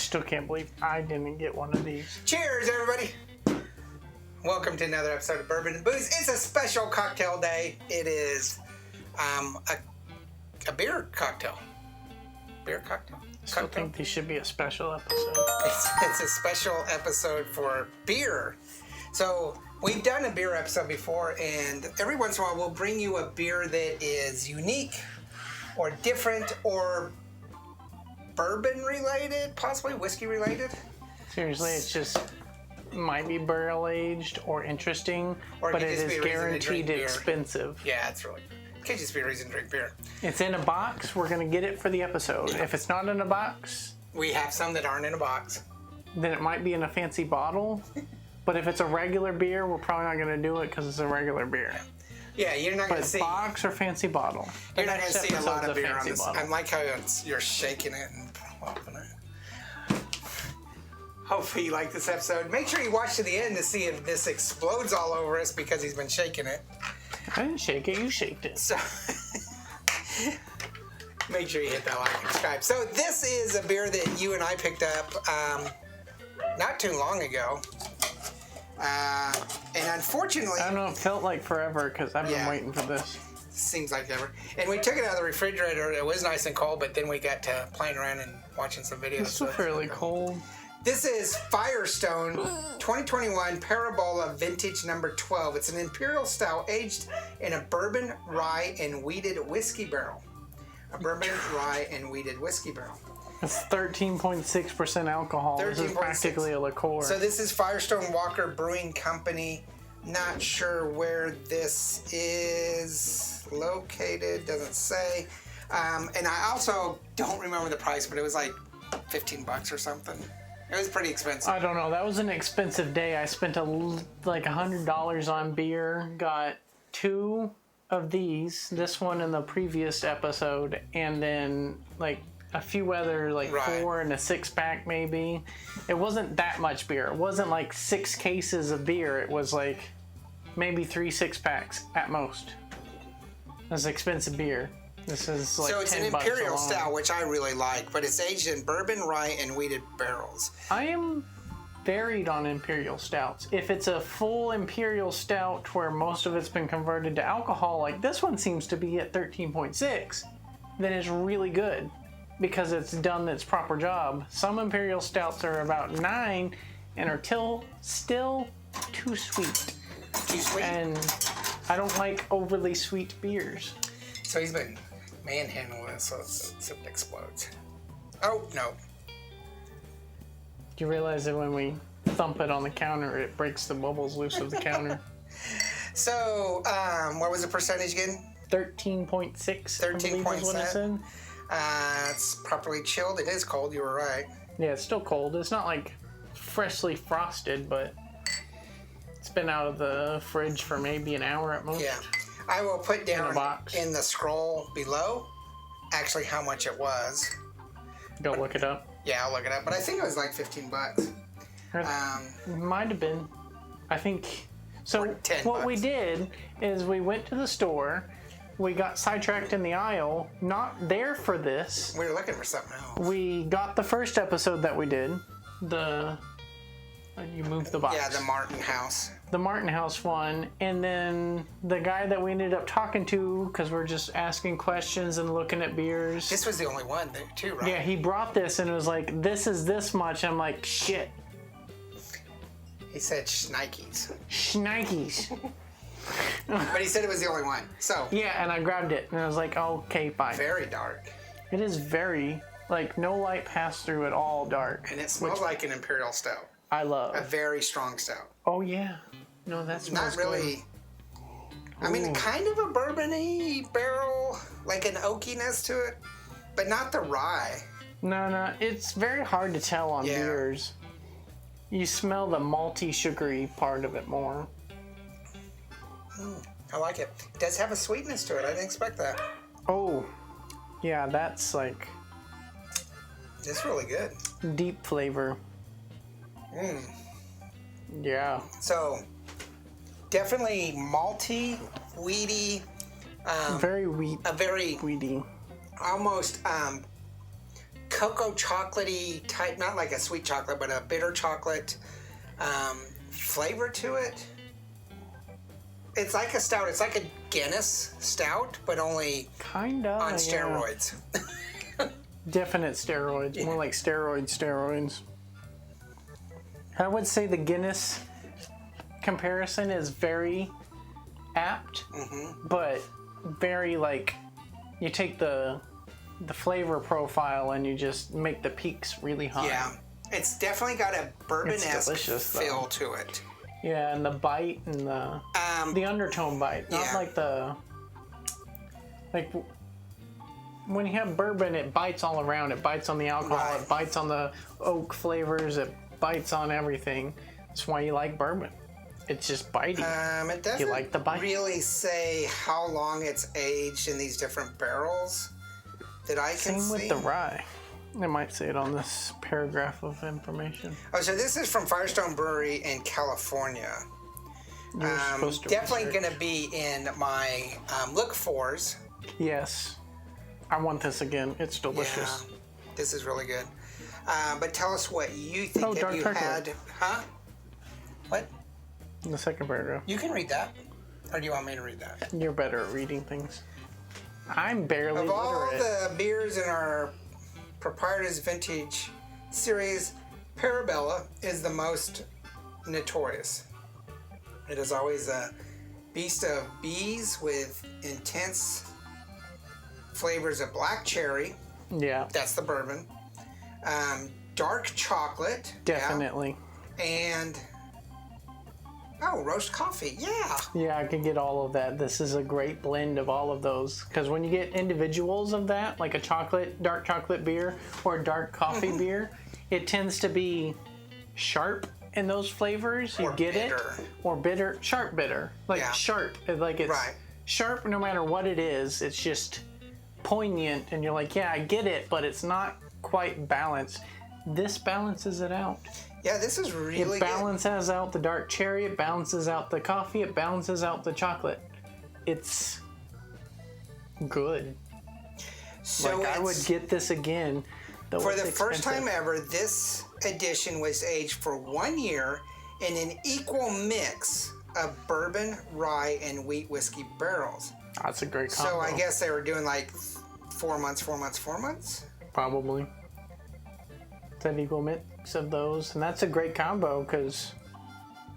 still can't believe I didn't get one of these. Cheers, everybody. Welcome to another episode of Bourbon and Booze. It's a special cocktail day. It is a beer cocktail. Beer cocktail? I still think these should be a special episode. It's a special episode for beer. So we've done a beer episode before, and every once in a while we'll bring you a beer that is unique or different or bourbon related, possibly whiskey related. Seriously, it's just might be barrel aged or interesting, Or but could it just be is a reason to drink guaranteed beer. expensive. Yeah, it's really good. Could just be a reason to drink beer. It's in a box. We're gonna get it for the episode. Yeah. If it's not in a box, We have some that aren't in a box. then it might be in a fancy bottle. But if it's a regular beer, we're probably not gonna do it because it's a regular beer. Yeah, you're not going But to see. box or fancy bottle. You're not going to see a lot of beer on fancy this. bottle. I like how you're shaking it and popping it. Hopefully you like this episode. Make sure you watch to the end to see if this explodes all over us because he's been shaking it. I didn't shake it. You shaked it. So make sure you hit that like and subscribe. So this is a beer that you and I picked up not too long ago. And unfortunately, I don't know. It felt like forever because I've been Yeah. waiting for this. seems like ever. And we took it out of the refrigerator. It was nice and cold, but then we got to playing around and watching some videos. It's still fairly cold. This is Firestone 2021 Parabola Vintage number 12. It's an Imperial Stout aged in a bourbon, rye, and wheated whiskey barrel. A bourbon, rye, and wheated whiskey barrel. It's 13.6% alcohol. This is 13.6. practically a liqueur. So this is Firestone Walker Brewing Company. Not sure where this is located. Doesn't say. And I also don't remember the price, but it was like $15 or something. It was pretty expensive. I don't know. That was an expensive day. I spent like $100 on beer. Got 2 of these. This one in the previous episode, and then like a few other, like Right. 4 and a 6-pack maybe. It wasn't that much beer. It wasn't like 6 cases of beer. It was like maybe 3 6-packs at most. That's expensive beer. This is like So it's an $10 Imperial alone. Stout, which I really like, but it's aged in bourbon, rye, and wheated barrels. I am varied on Imperial Stouts. If it's a full Imperial Stout where most of it's been converted to alcohol, like this one seems to be at 13.6, then it's really good because it's done its proper job. Some Imperial Stouts are about 9 and are still too sweet. Too sweet. And I don't like overly sweet beers. So he's been manhandling this so it explodes. Oh, no. Do you realize that when we thump it on the counter, it breaks the bubbles loose of the counter? So, what was the percentage again? 13.6, I believe is what it 13.6. said. It's properly chilled. It is cold, you were right. Yeah, it's still cold. It's not like freshly frosted, but it's been out of the fridge for maybe an hour at most. Yeah. I will put down box. in the scroll below actually how much it was. Go look it up. Yeah, I'll look it up. But I think it was like $15. Might have been. I think. So Or 10 what we bucks. did is we went to the store. We got sidetracked in the aisle. Not there for this. We were looking for something else. We got the first episode that we did. You moved the box. Yeah, the Martin House. The Martin House one, and then the guy that we ended up talking to, because we're just asking questions and looking at beers. This was the only one, too, right? Yeah, he brought this and it was like, this is this much. I'm like, shit. He said shnikes. Shnikes. But he said it was the only one. So, Yeah, and I grabbed it and I was like, okay, fine. very dark. It is very, like, no light pass through at all dark. And it smells like an Imperial Stout. I A love. very strong stout. Oh, yeah. No, that smells Not really. I mean, Ooh. kind of a bourbon-y barrel, like an oakiness to it, but not the rye. good. No, it's very hard to tell on Yeah. beers. You smell the malty, sugary part of it more. I like it. It does have a sweetness to it. I didn't expect that. Oh, yeah, that's like It's really good. deep flavor. Yeah. So, definitely malty, weedy, Very wheat, a very weedy. almost cocoa chocolatey type, not like a sweet chocolate, but a bitter chocolate flavor to it. It's like a stout. It's like a Guinness stout, but only Kinda on steroids. Definite steroids, more like steroids. I would say the Guinness comparison is very apt, but very like you take the flavor profile and you just make the peaks really high. Yeah, it's definitely got a bourbon-esque feel to it. Yeah, and the bite and the undertone bite, not like the when you have bourbon, it bites all around. It bites on the alcohol. It bites on the oak flavors. It bites on everything. That's why you like bourbon. It's just bitey. It doesn't you like the bite? really say how long it's aged in these different barrels that I can see. Same with the rye. They might say it on this paragraph of information. Oh, so this is from Firestone Brewery in California. Definitely going to be in my look-fors. Yes. I want this again. It's delicious. Yeah, this is really good. But tell us what you think. Oh, dark chocolate. Had... Huh? What? The second paragraph. You can read that. Or do you want me to read that? You're better at reading things. I'm barely literate. Of all the beers in our Proprietors Vintage series, Parabola is the most notorious. It is always a beast of bees with intense flavors of black cherry. Yeah. That's the bourbon. Dark chocolate. Definitely. Yeah. And roast coffee. Yeah. Yeah, I can get all of that. This is a great blend of all of those. Because when you get individuals of that, like a dark chocolate beer or a dark coffee beer, it tends to be sharp in those flavors. You get bitter. Or bitter. Sharp bitter. Like sharp. Like it's sharp no matter what it is. It's just poignant. And you're like, yeah, I get it, but it's not quite balanced. This balances it out. Yeah, this is really It balances out the dark cherry, it balances out the coffee, it balances out the chocolate. It's good. So I would get this again. For the first time ever, this edition was aged for 1 year in an equal mix of bourbon, rye, and wheat whiskey barrels. That's a great combo. So I guess they were doing like 4 months, 4 months, 4 months? Probably. It's an equal mix of those. And that's a great combo because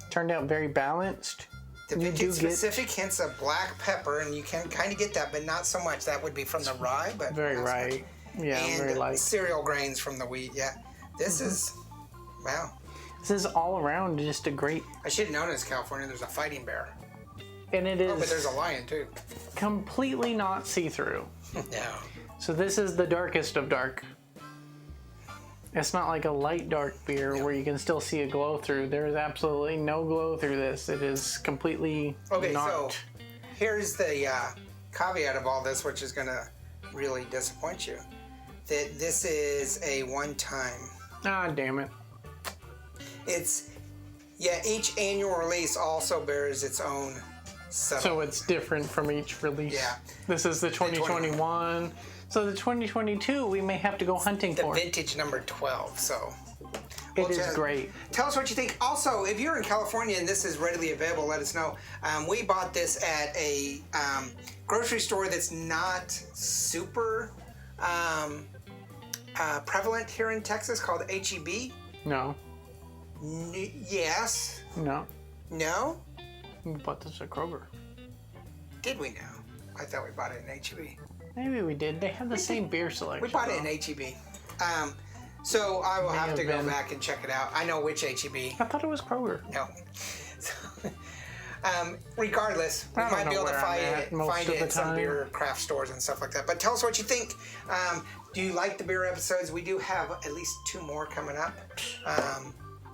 it turned out very balanced. The vintage specific hints of black pepper, and you can kind of get that, but not so much. That would be from the rye, but very rye. Yeah, and very light. Cereal grains from the wheat. Yeah, this is wow. This is all around just a great. I should have known in California there's a fighting bear. And it is. Oh, but there's a lion too. Completely not see-through. No. So this is the darkest of dark. It's not like a light dark beer where you can still see a glow through. There is absolutely no glow through this. It is completely not. So here's the caveat of all this, which is going to really disappoint you. That this is a one-time. Ah, damn it. Each annual release also bears its own setup. So it's different from each release. Yeah. This is the 2021. So the 2022 we may have to go hunting for. The vintage number 12, so. It is great. Tell us what you think. Also, if you're in California and this is readily available, let us know. We bought this at a grocery store that's not super prevalent here in Texas called H-E-B. No. Yes. No. No? We bought this at Kroger. Did we now? I thought we bought it in H-E-B. Maybe we did. They have the same beer selection. We bought it in H-E-B. So I will have to go back and check it out. I know which H-E-B. I thought it was Kroger. No. Regardless, we might be able to find it in some beer craft stores and stuff like that. But tell us what you think. Do you like the beer episodes? We do have at least 2 more coming up.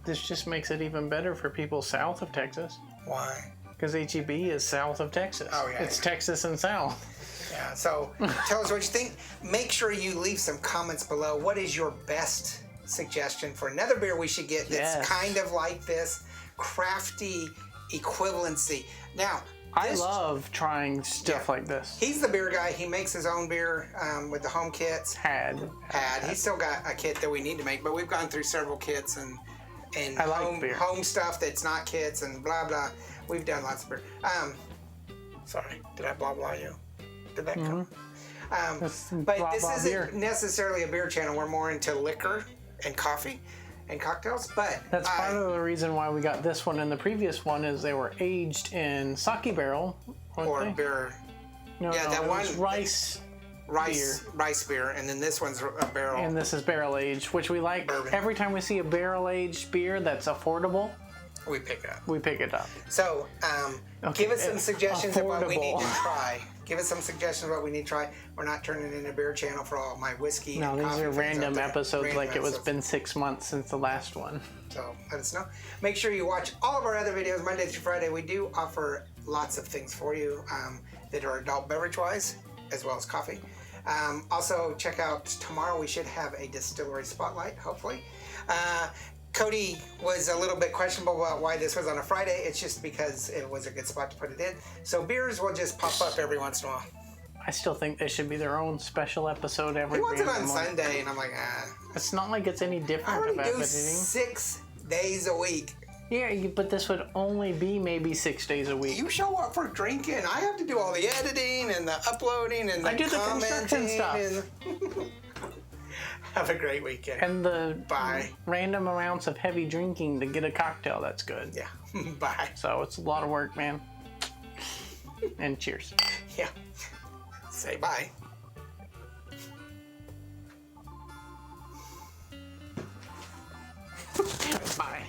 This just makes it even better for people south of Texas. Why? Because H-E-B is south of Texas. Oh, yeah. It's Texas and south. Yeah, so tell us what you think. Make sure you leave some comments below. What is your best suggestion for another beer we should get that's kind of like this crafty equivalency? Now, I love trying stuff like this. He's the beer guy. He makes his own beer with the home kits. Had. He's still got a kit that we need to make, but we've gone through several kits and I like beer. home stuff that's not kits and blah blah. We've done lots of beer. Sorry, did I blah blah you? Did that come? But blah, this blah isn't beer. necessarily a beer channel. We're more into liquor and coffee and cocktails. But That's part of the reason why we got this one and the previous one is they were aged in sake barrel. or they? beer. No, yeah, no, that it one was rice rice beer, and then this one's a barrel. and this is barrel aged, which we like. Bourbon. Every time we see a barrel aged beer that's affordable, we pick up. we pick it up. So, give us some suggestions of what we need to affordable. try. Give us some suggestions of what we need to try. We're not turning into a beer channel for all my whiskey. No, and these coffee are things random out there. episodes Random like it was episodes. been 6 months since the last one. So let us know. Make sure you watch all of our other videos Monday through Friday. We do offer lots of things for you that are adult beverage wise, as well as coffee. Also, check out tomorrow. We should have a distillery spotlight, hopefully. Cody was a little bit questionable about why this was on a Friday. It's just because it was a good spot to put it in. So beers will just pop up every once in a while. I still think they should be their own special episode every He wants it on random month. Sunday, and I'm like, It's not like it's any I different already about do editing. 6 days a week. Yeah, but this would only be maybe 6 days a week. You show up for drinking. I have to do all the editing and the uploading and the I do the construction commenting stuff. and- Have a great weekend. And the Bye. random amounts of heavy drinking to get a cocktail, that's good. Yeah. Bye. So it's a lot of work, man. And cheers. Yeah. Say bye. Bye.